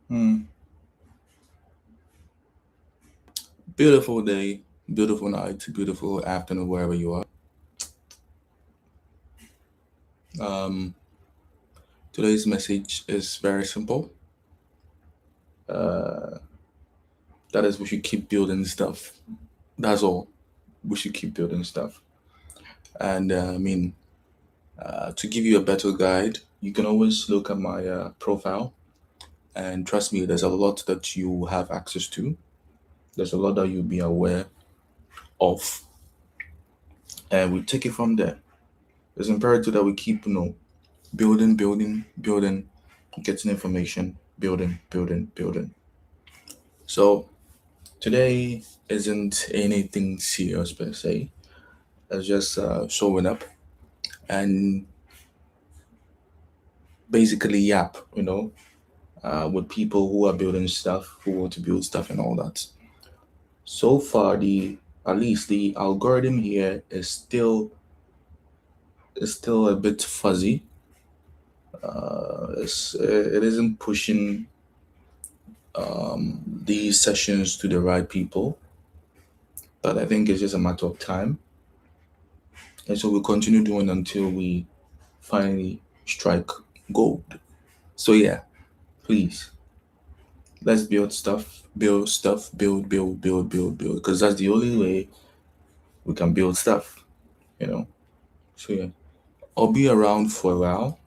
Hmm. Beautiful day, beautiful night, beautiful afternoon, wherever you are. Um, Today's message is very simple. Uh, that is, we should keep building stuff. That's all. We should keep building stuff. And to give you a better guide, you can always look at my profile. And trust me, there's a lot that you have access to. There's a lot that you'll be aware of. And we take it from there. It's imperative that we keep, building, building, building, getting information, building, building, building. So today isn't anything serious per se. It's just showing up and basically with people who are building stuff, who want to build stuff and all that. So far, the at least the algorithm here is still a bit fuzzy. It isn't pushing these sessions to the right people, but I think it's just a matter of time. And so we'll continue doing until we finally strike gold. So yeah, please, let's build stuff, build, because that's the only way we can build stuff, you know. So yeah, I'll be around for a while,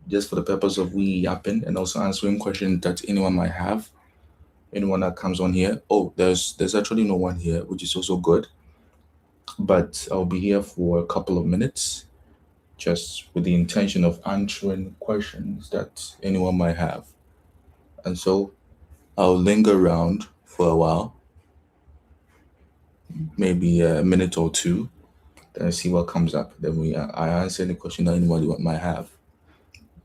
just for the purpose of we yapping and also answering questions that anyone might have. Anyone that comes on here. Oh, there's actually no one here, which is also good. But I'll be here for a couple of minutes just with the intention of answering questions that anyone might have. And so I'll linger around for a while, maybe a minute or two, then see what comes up. Then I answer any question that anybody might have.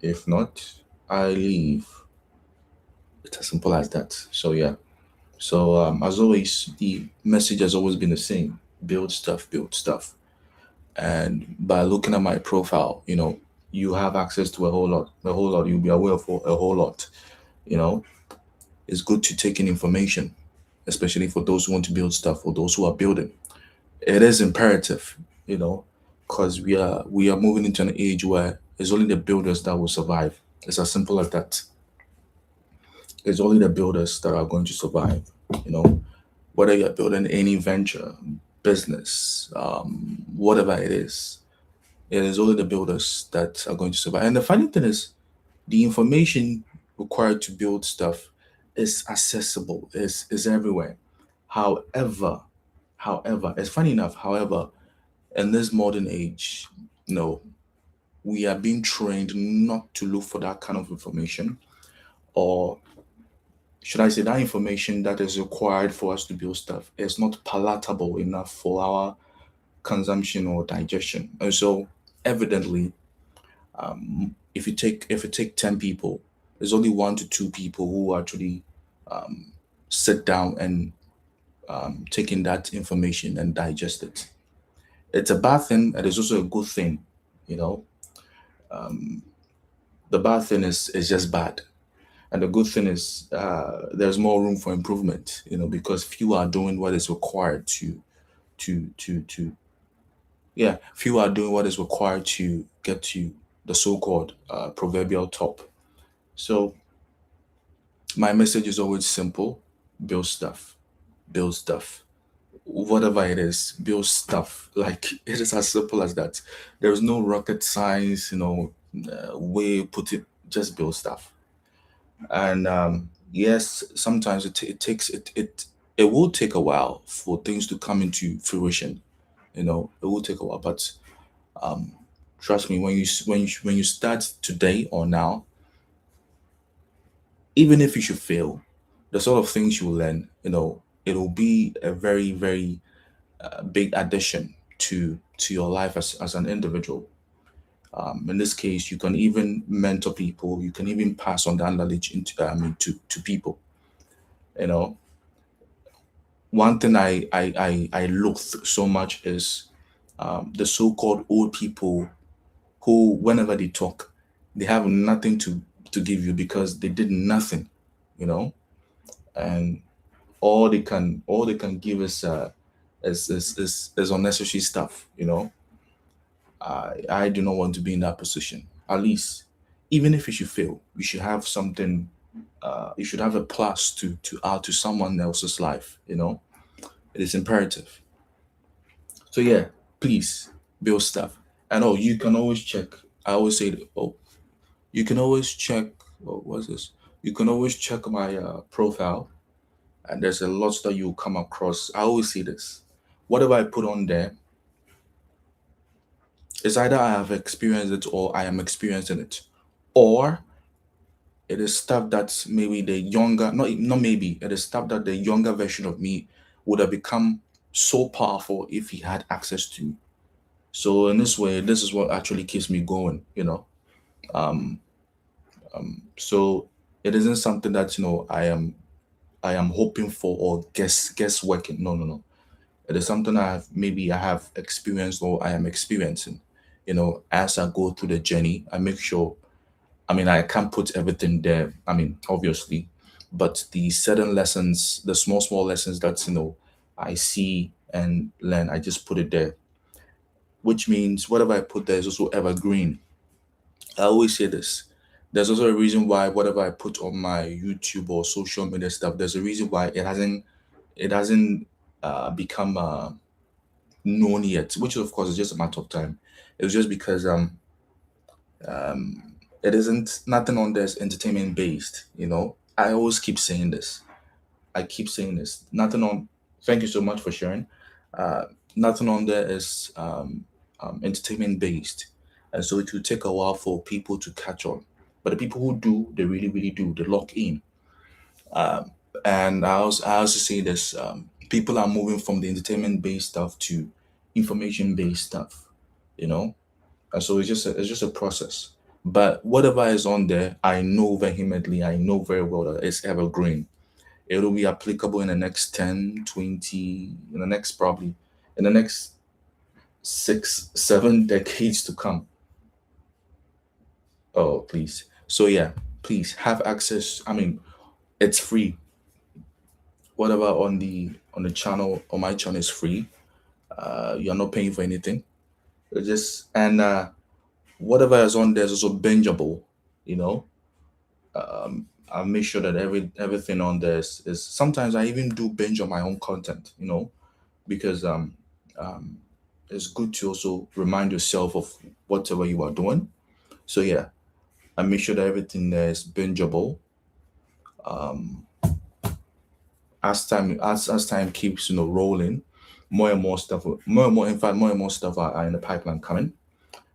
If not, I leave. It's as simple as that. So yeah. So as always, the message has always been the same: build stuff, build stuff. And by looking at my profile, you have access to a whole lot, a whole lot. You'll be aware of a whole lot. You know, it's good to take in information, especially for those who want to build stuff or those who are building. It is imperative, you know, because we are moving into an age where it's only the builders that will survive. It's as simple as that. It's only the builders that are going to survive. You know, whether you're building any venture, business, whatever it is only the builders that are going to survive. And the funny thing is, the information required to build stuff is accessible, is everywhere. However, it's funny enough, however, in this modern age, no, we are being trained not to look for that kind of information, or should I say that information that is required for us to build stuff is not palatable enough for our consumption or digestion. And so evidently, if you take 10 people, there's only 1 to 2 people who actually um, sit down and taking that information and digest it. It's a bad thing, and it's also a good thing. You know, um, the bad thing is just bad, and the good thing is there's more room for improvement. Because few are doing what is required to yeah, few are doing what is required to get to the so-called proverbial top. So my message is always simple: build stuff, build stuff. Whatever it is, build stuff. Like it is as simple as that. There's no rocket science, way put it. Just build stuff. And yes, sometimes it takes it will take a while for things to come into fruition. It will take a while, but um, trust me, when you start today or now, even if you should fail, the sort of things you will learn, it'll be a very, very big addition to your life as an individual. In this case, you can even mentor people. You can even pass on that knowledge to people. You know, One thing I loathe so much is the so-called old people who, whenever they talk, they have nothing to give you because they did nothing, you know, and all they can give is unnecessary stuff, you know. I do not want to be in that position. At least, even if you should fail, you should have something. You should have a plus to add to someone else's life. You know, it is imperative. So yeah, please build stuff. And oh, you can always check. I always say, oh, you can always check. Oh, what's this? You can always check my profile, and there's a lot that you come across. I always say this. Whatever I put on there, it's either I have experienced it or I am experiencing it, or it is stuff that maybe the younger, not maybe, it is stuff that the younger version of me would have become so powerful if he had access to. So in this way, this is what actually keeps me going, you know. Um, so it isn't something that I am hoping for or guess working. No, no, no. It is something I have experienced or I am experiencing. You know, as I go through the journey, I make sure. I mean, I can't put everything there. I mean, obviously, but the certain lessons, the small lessons that I see and learn, I just put it there. Which means whatever I put there is also evergreen. I always say this. There's also a reason why whatever I put on my YouTube or social media stuff, there's a reason why it hasn't become known yet, which of course is just a matter of time. It was just because um it isn't nothing on this entertainment based, you know. I always keep saying this. I keep saying this. Nothing on Thank you so much for sharing. Uh Nothing on there is entertainment based. And so it will take a while for people to catch on. But the people who do, they really, really do. They lock in. Um, and I also say this: people are moving from the entertainment based stuff to information based stuff. You know, and so it's just a process. But whatever is on there, I know vehemently, I know very well that it's evergreen. It will be applicable in the next 10, 20, in the next probably in the next 6, 7 decades to come. Oh, please. So yeah, please have access. I mean, it's free. Whatever on the channel on my channel is free. You're not paying for anything. It's just and whatever is on there is also bingeable. You know, I make sure that everything on there is. Sometimes I even do binge on my own content. You know, because um, it's good to also remind yourself of whatever you are doing. So yeah, I make sure that everything there is bingeable. Um, as time keeps rolling, more and more stuff, more and more, in fact, more and more stuff are in the pipeline coming.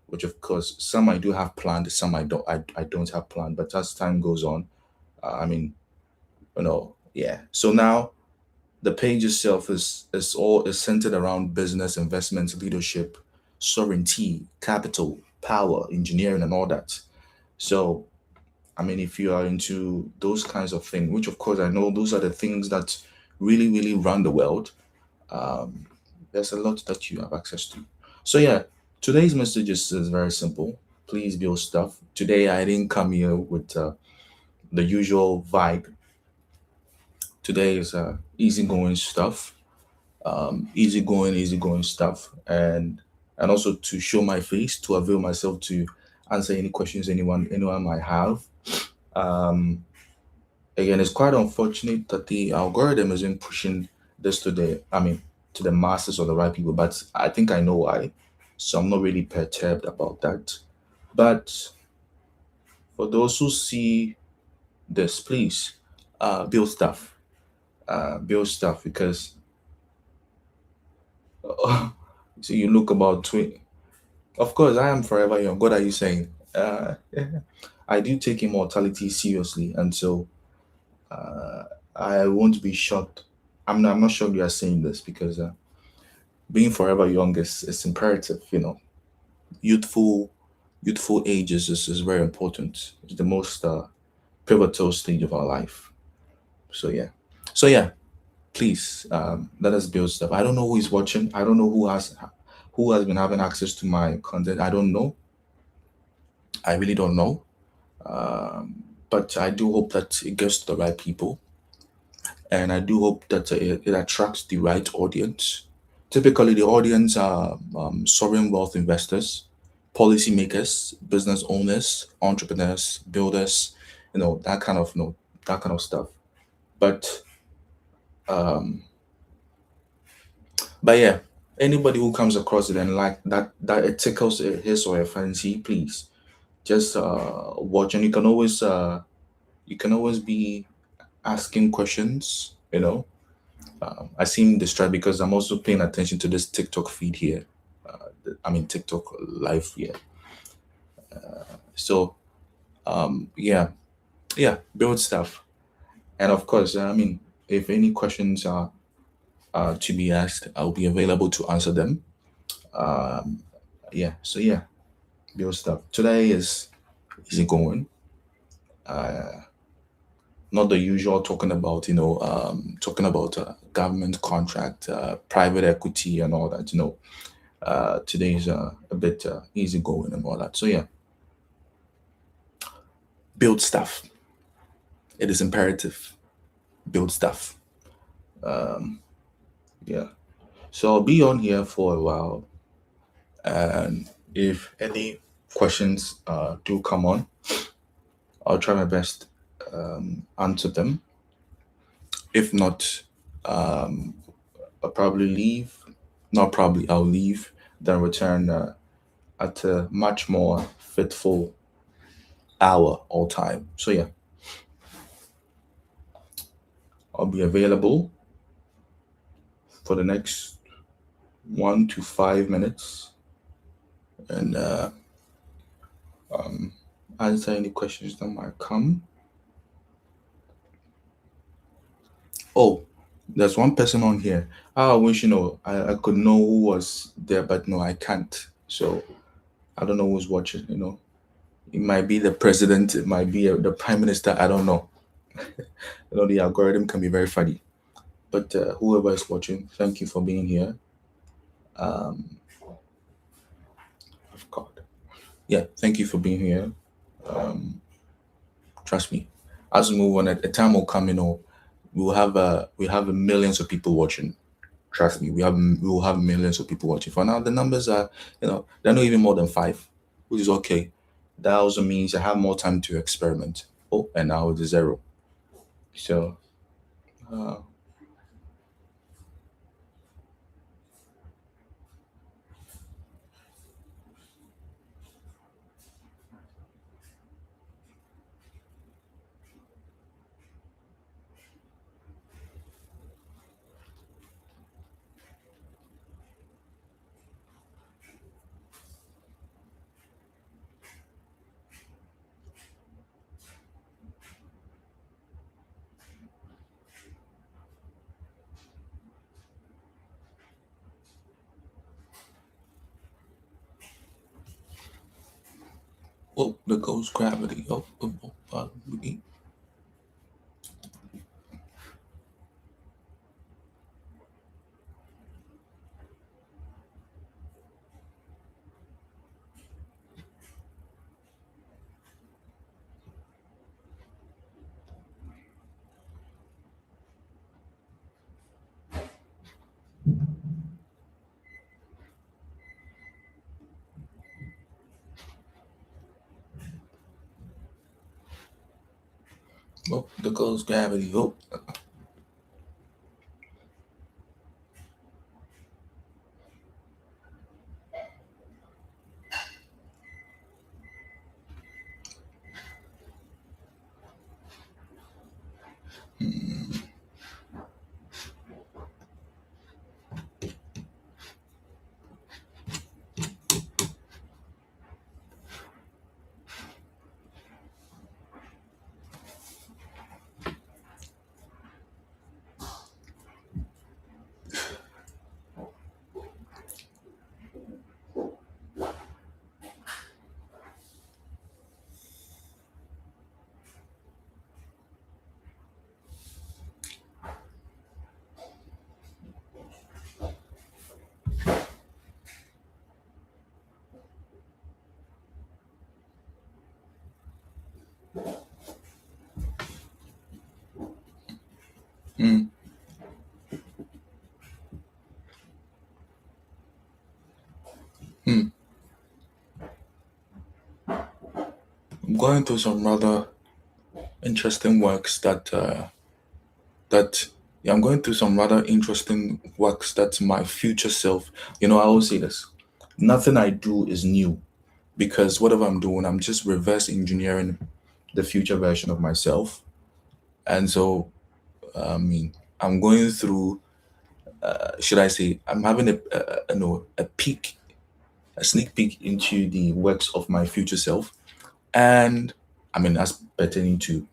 Which of course some I do have planned, some I don't have planned. But as time goes on, I mean, yeah. So now the page itself is centered around business, investments, leadership, sovereignty, capital, power, engineering, and all that. So I mean, if you are into those kinds of things, which of course I know those are the things that really, really run the world, um, there's a lot that you have access to. So yeah, today's message is very simple. Please build stuff. Today I didn't come here with the usual vibe. Today is easygoing stuff, easygoing stuff, and also to show my face, to avail myself to answer any questions anyone might have. Um, Again, it's quite unfortunate that the algorithm isn't pushing this to the masses or the right people, but I think I know why. So I'm not really perturbed about that. But for those who see this, please build stuff. Build stuff because so you look about 20. Of course, I am forever young. What are you saying? I do take immortality seriously, and so uh, I won't be shocked. I'm not sure you are saying this because being forever young is imperative. Youthful youthful age is very important. It's the most pivotal stage of our life. So yeah, so yeah. Please let us build stuff. I don't know who is watching. I don't know who has been having access to my content. I don't know. I really don't know. Um, but I do hope that it gets to the right people, and I do hope that it attracts the right audience. Typically, the audience are sovereign wealth investors, policymakers, business owners, entrepreneurs, builders, that kind of that kind of stuff. But um, but yeah, anybody who comes across it and like that it tickles his or her fancy, please just watch, and you can always be asking questions. I seem distracted because I'm also paying attention to this TikTok feed here. I mean TikTok live here. So yeah, yeah, build stuff, and of course, I mean, if any questions are to be asked, I'll be available to answer them. Um, yeah, so yeah, build stuff. Today is easy going. Uh, Not the usual talking about government contract, private equity, and all that. Today is a bit easy going and all that. So yeah, build stuff. It is imperative. Build stuff. Um, yeah. So I'll be on here for a while, and if any questions do come on, I'll try my best answer them. If not, um, I'll probably leave. Not probably, I'll leave, then return at a much more fitful hour or time. So yeah, I'll be available for the next 1 to 5 minutes, and um, answer any questions that might come. Oh, there's one person on here. I wish I could know who was there, but no, I can't. So I don't know who's watching. It might be the president, it might be the prime minister. I don't know. The algorithm can be very funny. But whoever is watching, thank you for being here. Um, of God, yeah, thank you for being here. Um, Trust me, as we move on, a time will come. We have millions of people watching. Trust me, we will have millions of people watching. For now, the numbers are, they're not even more than five, which is okay. That also means I have more time to experiment. Oh, and now it's zero. So, uh, oh, the ghost gravity. We- oh, the ghost gravity. Oh, going through some rather interesting works that yeah, I'm going through some rather interesting works that my future self, I always say this. Nothing I do is new because whatever I'm doing, I'm just reverse engineering the future version of myself. And so, I mean, I'm going through, should I say, I'm having a peek, a sneak peek into the works of my future self. And I mean, that's pertaining to,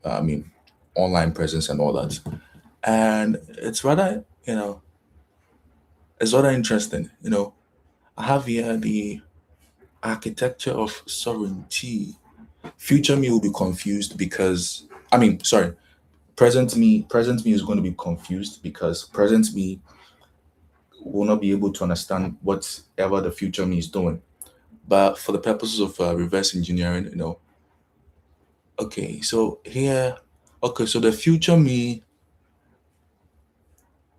online presence and all that. And it's rather interesting. I have here the architecture of sovereignty. Future me will be confused because, sorry, present me is going to be confused because present me will not be able to understand whatever the future me is doing. But for the purposes of reverse engineering, okay, so here, okay, so the future me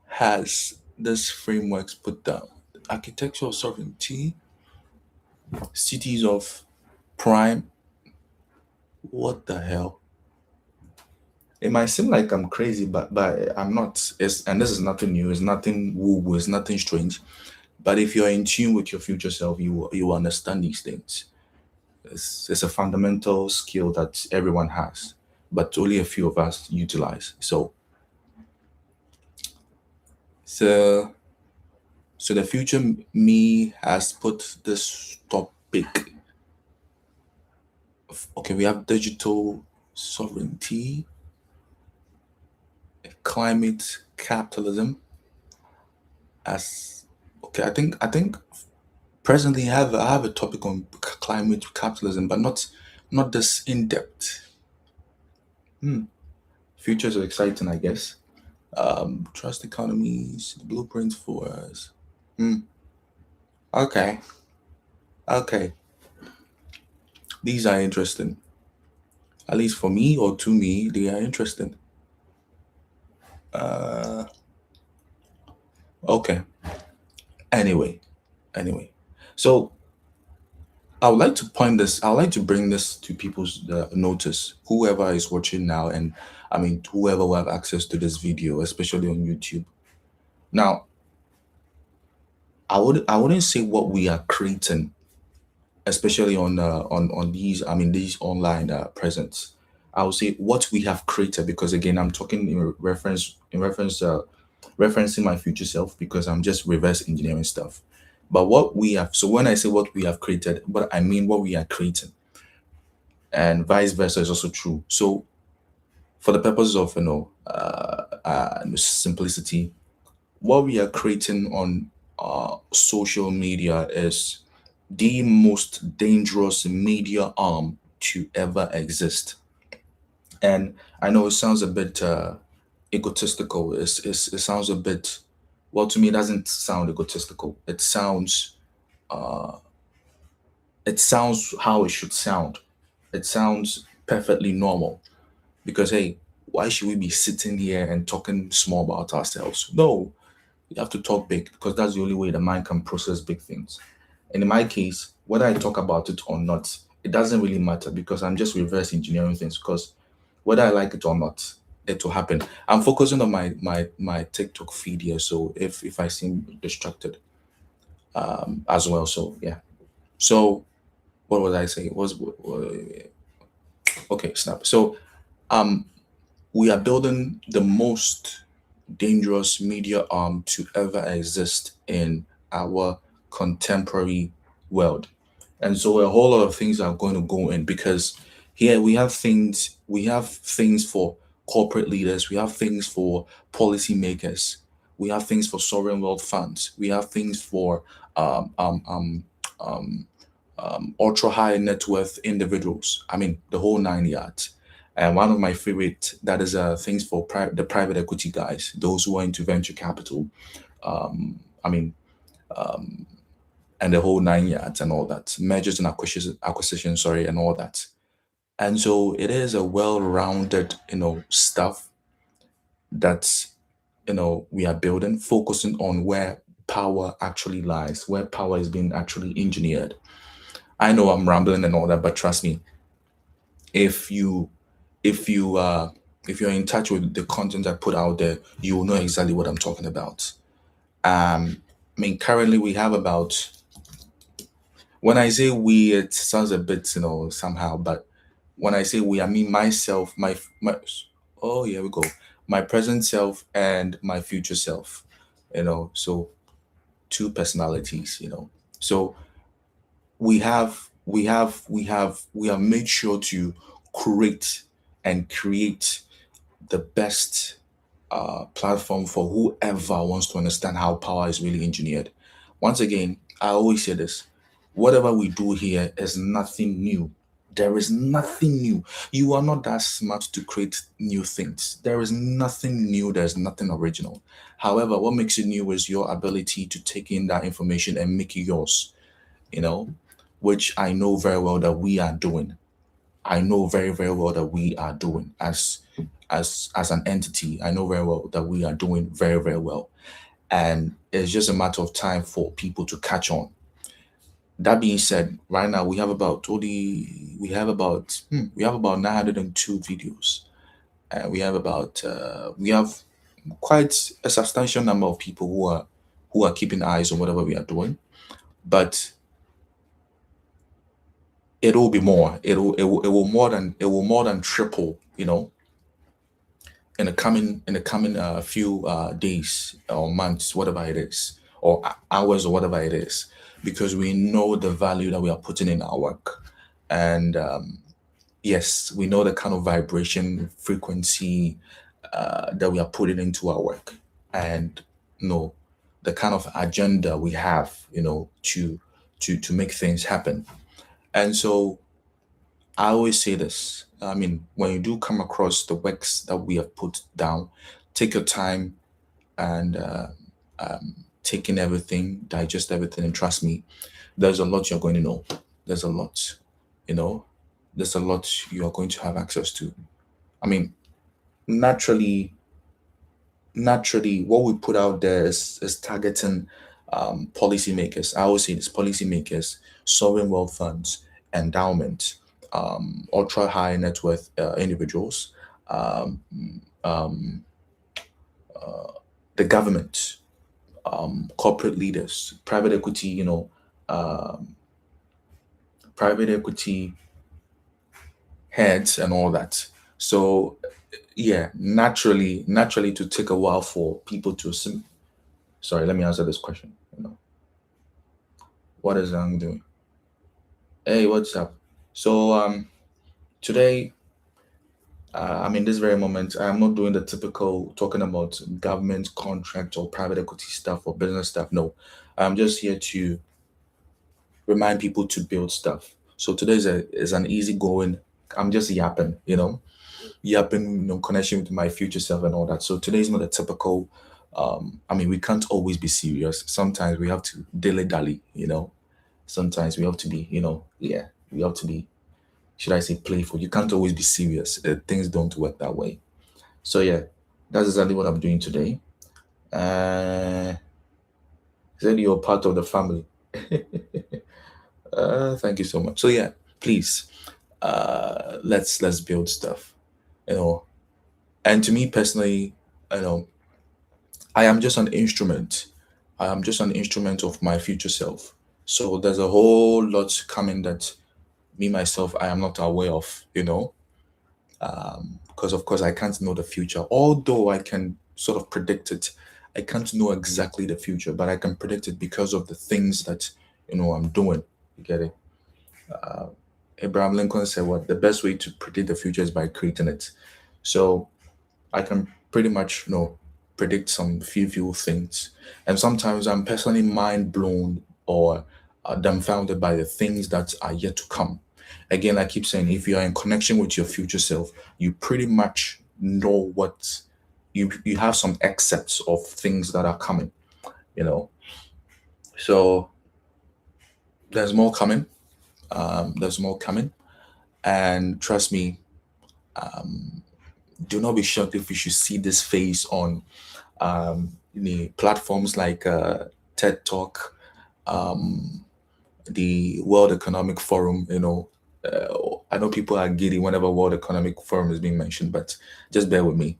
has this frameworks put down: architectural sovereignty, cities of prime. What the hell? It might seem like I'm crazy, but I'm not. And this is nothing new. It's nothing woo woo. It's nothing strange. But if you're in tune with your future self, you understand these things. It's a fundamental skill that everyone has, but only a few of us utilize. So so the future me has put this topic. Okay, we have digital sovereignty, climate capitalism as okay. I think presently I have a topic on climate capitalism, but not this in depth. Hmm. Futures are exciting, I guess. Trust economies, blueprints for us. Hmm. Okay, okay. These are interesting. At least for me or to me, they are interesting. Uh, okay. Anyway, anyway. So I would like to point this. I would like to bring this to people's notice. Whoever is watching now, and whoever will have access to this video, especially on YouTube. Now, I wouldn't say what we are creating, especially on these. These online presence. I would say what we have created because again, I'm talking referencing my future self because I'm just reverse engineering stuff. But what we have, so when I say what we have created, what I mean what we are creating, and vice versa is also true. So for the purposes of simplicity, what we are creating on social media is the most dangerous media arm to ever exist. And I know it sounds a bit egotistical. It sounds a bit, well, to me, it doesn't sound egotistical. It sounds how it should sound. It sounds perfectly normal because, hey, why should we be sitting here and talking small about ourselves? No, you have to talk big because that's the only way the mind can process big things. And in my case, whether I talk about it or not, it doesn't really matter because I'm just reverse engineering things because whether I like it or not, it will happen. I'm focusing on my TikTok feed here, so if I seem distracted as well, so yeah. So what was I saying? Okay, snap. So um, we are building the most dangerous media arm to ever exist in our contemporary world. And so a whole lot of things are going to go in because here we have things for corporate leaders, we have things for policymakers, we have things for sovereign wealth funds, we have things for um, um, um, um, ultra high net worth individuals. I mean, the whole nine yards. And one of my favorite that is things for the private equity guys, those who are into venture capital. Um, I mean, um, and the whole nine yards and all that, mergers and acquisition, sorry, and all that. And so it is a well-rounded, stuff that we are building, focusing on where power actually lies, where power is being actually engineered. I know I'm rambling and all that, but trust me, If you if you if you're in touch with the content I put out there, you will know exactly what I'm talking about. I mean, currently we have about, when I say we, it sounds a bit, somehow, but when I say we, I mean myself, my oh, here we go, my present self and my future self, so two personalities, so we have made sure to create and create the best platform for whoever wants to understand how power is really engineered. Once again, I always say this: whatever we do here is nothing new. There is nothing new. You are not that smart to create new things. There is nothing new. There's nothing original. However, what makes it new is your ability to take in that information and make it yours, you know, which I know very well that we are doing. I know very, very well that we are doing as an entity. I know very well that we are doing very, very well. And it's just a matter of time for people to catch on. That being said, right now we have about 902 videos. We have quite a substantial number of people who are keeping eyes on whatever we are doing. But it will be more. It will more than triple, in the coming few days or months, whatever it is, or hours or whatever it is, because we know the value that we are putting in our work, and yes, we know the kind of vibration frequency that we are putting into our work, and the kind of agenda we have, to make things happen, and so I always say this. I mean, when you do come across the works that we have put down, take your time and take in everything, digest everything, and trust me, there's a lot you're going to know. There's a lot, you know, there's a lot you are going to have access to. I mean, naturally, naturally, what we put out there is targeting policymakers. I always say this: policymakers, sovereign wealth funds, endowment, ultra high net worth individuals, um, um, the government, corporate leaders, um, private equity heads, and all that. So yeah, naturally, to take a while for people to sorry, let me answer this question. What is I'm doing? Hey, what's up? So today, I mean, this very moment, I'm not doing the typical talking about government contract or private equity stuff or business stuff. No, I'm just here to remind people to build stuff. So today is an easy going. I'm just yapping, connection with my future self and all that. So today is not a typical. I mean, we can't always be serious. Sometimes we have to dilly dally. Sometimes we have to be, yeah, we have to be, should I say, playful. You can't always be serious. Things don't work that way. So yeah, that's exactly what I'm doing today. Uh, said you're part of the family. Thank you so much. So yeah, please, let's build stuff. You know, and to me personally, you know, I am just an instrument. I am just an instrument of my future self. So there's a whole lot coming that me myself I am not aware of. Because of course I can't know the future. Although I can sort of predict it, I can't know exactly the future, but I can predict it because of the things that I'm doing. You get it? Uh, Abraham Lincoln said, "What the best way to predict the future is by creating it." So I can pretty much predict some few things, and sometimes I'm personally mind blown or dumbfounded by the things that are yet to come. Again, I keep saying, if you are in connection with your future self, you pretty much know what you have some excerpts of things that are coming. You know, so there's more coming. There's more coming, and trust me, do not be shocked if you should see this face on the platforms like TED Talk, um, the World Economic Forum, I know people are giddy whenever World Economic Forum is being mentioned, but just bear with me.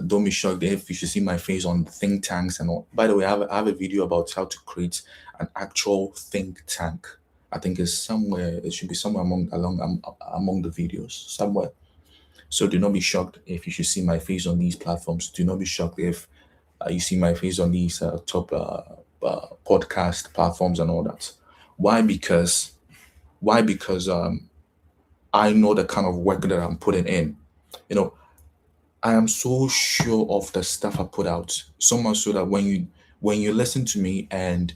Don't be shocked if you should see my face on think tanks and all. By the way, I have a video about how to create an actual think tank. I think it's somewhere. It should be somewhere among the videos somewhere. So do not be shocked if you should see my face on these platforms. Do not be shocked if you see my face on these top podcast platforms and all that. Why? Because I know the kind of work that I'm putting in. You know, I am so sure of the stuff I put out. So much so that when you listen to me and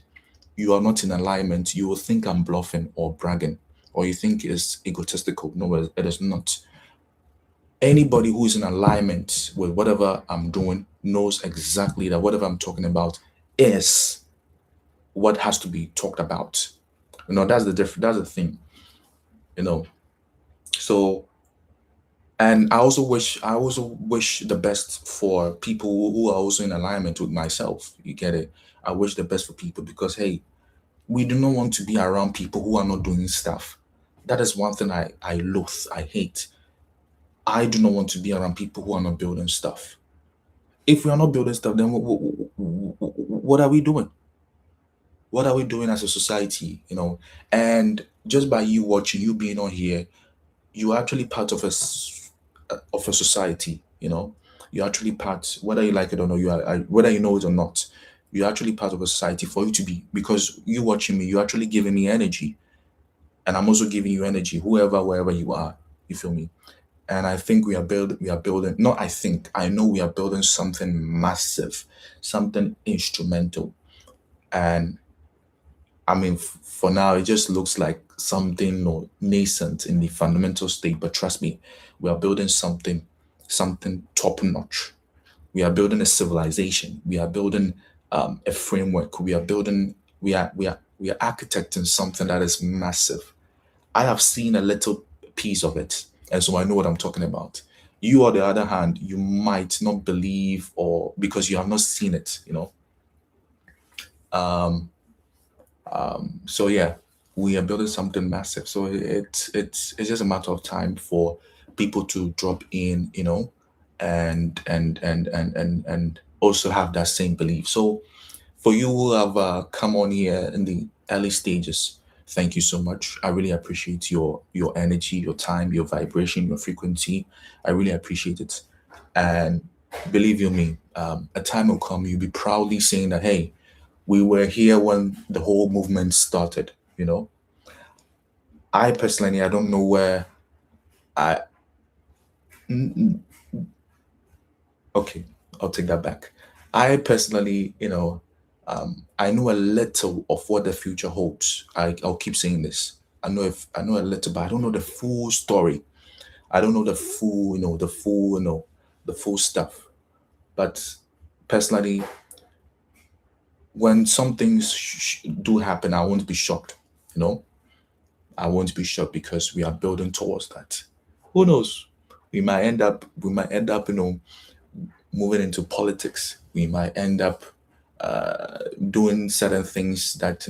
you are not in alignment, you will think I'm bluffing or bragging, or you think it's egotistical. No, it is not. Anybody who is in alignment with whatever I'm doing knows exactly that whatever I'm talking about is what has to be talked about. That's the that's the thing. You know, so and I also wish the best for people who are also in alignment with myself. You get it? I wish the best for people because hey, we do not want to be around people who are not doing stuff. That is one thing I loathe, I hate. I do not want to be around people who are not building stuff. If we are not building stuff, then what are we doing? What are we doing as a society? And just by you watching, you being on here, you're actually part of of a society. You're actually part, whether you like it or not. Whether you know it or not. You're actually part of a society for you to be because you watching me, you're actually giving me energy, and I'm also giving you energy, wherever you are. You feel me? And I think we are building. Not I think I know we are building something massive, something instrumental, and I mean, for now, it just looks like something nascent in the fundamental state. But trust me, we are building something top notch. We are building a civilization. We are building a framework. We are architecting something that is massive. I have seen a little piece of it, and so I know what I'm talking about. You, on the other hand, you might not believe, or because you have not seen it. Um, so yeah, we are building something massive. So it's just a matter of time for people to drop in, and also have that same belief. So for you who have come on here in the early stages, thank you so much. I really appreciate your energy, your time, your vibration, your frequency. I really appreciate it. And believe you me, a time will come you'll be proudly saying that, hey, we were here when the whole movement started. You know, I personally, I don't know where I. Okay, I'll take that back. I personally, I know a little of what the future holds. I'll keep saying this. I know a little, but I don't know the full story. I don't know the full, the full stuff. But personally, when some things do happen, I won't be shocked. You know, I won't be shocked because we are building towards that. Who knows? We might end up, moving into politics. We might end up doing certain things that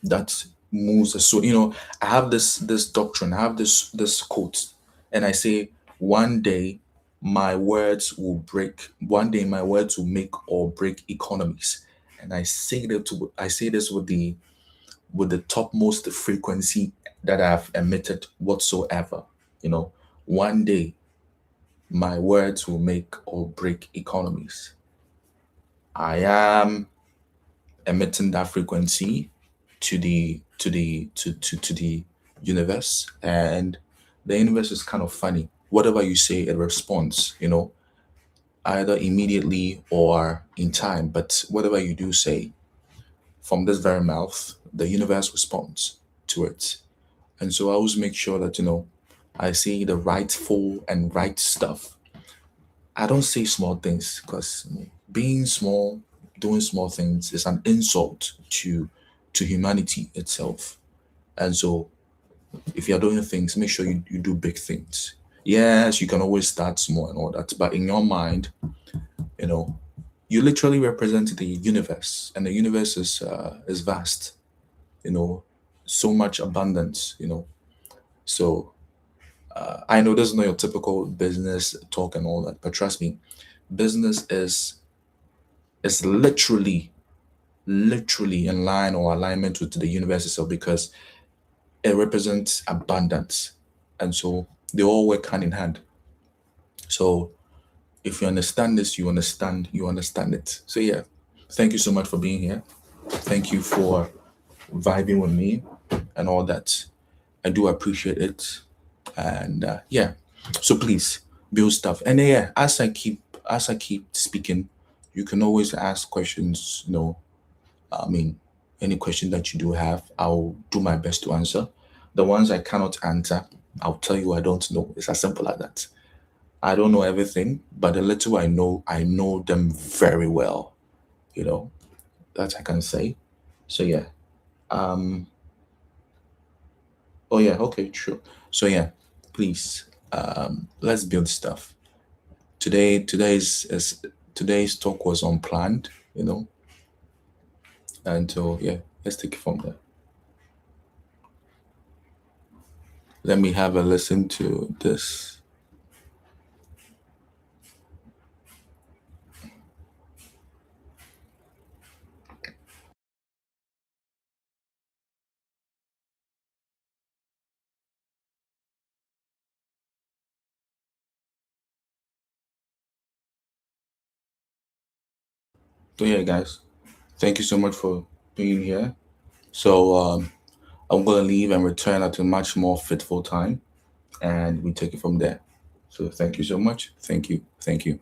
that moves us. So I have this doctrine. I have this quote, and I say, one day my words will break. One day my words will make or break economies. And I say this with the topmost frequency that I've emitted whatsoever. You know, one day my words will make or break economies. I am emitting that frequency to the universe, and the universe is kind of funny. Whatever you say, it responds. Either immediately or in time. But whatever you do say from this very mouth, the universe responds to it. And so I always make sure that I say the rightful and right stuff. I don't say small things because being small, doing small things is an insult to humanity itself. And so if you're doing things, make sure you do big things. Yes, you can always start small and all that, but in your mind, you know, you literally represent the universe, and the universe is vast. You know, so much abundance. So I know this is not your typical business talk and all that, but trust me, business is literally in line or alignment with the universe itself because it represents abundance, and so they all work hand in hand. So if you understand this, you understand it. So yeah, thank you so much for being here. Thank you for vibing with me and all that. I do appreciate it. And yeah, so please build stuff. And yeah, as I keep speaking, you can always ask questions. I mean, any question that you do have, I'll do my best to answer. The ones I cannot answer, I'll tell you I don't know. It's as simple as that. I don't know everything, but the little I know them very well. You know, that I can say. So yeah. Um. Oh yeah. Okay. Sure. So yeah. Please. Let's build stuff. Today's talk was unplanned. And so yeah. Let's take it from there. Let me have a listen to this. So yeah, guys. Thank you so much for being here. So I'm gonna leave and return at a much more fitful time, and we take it from there. So thank you so much. Thank you. Thank you.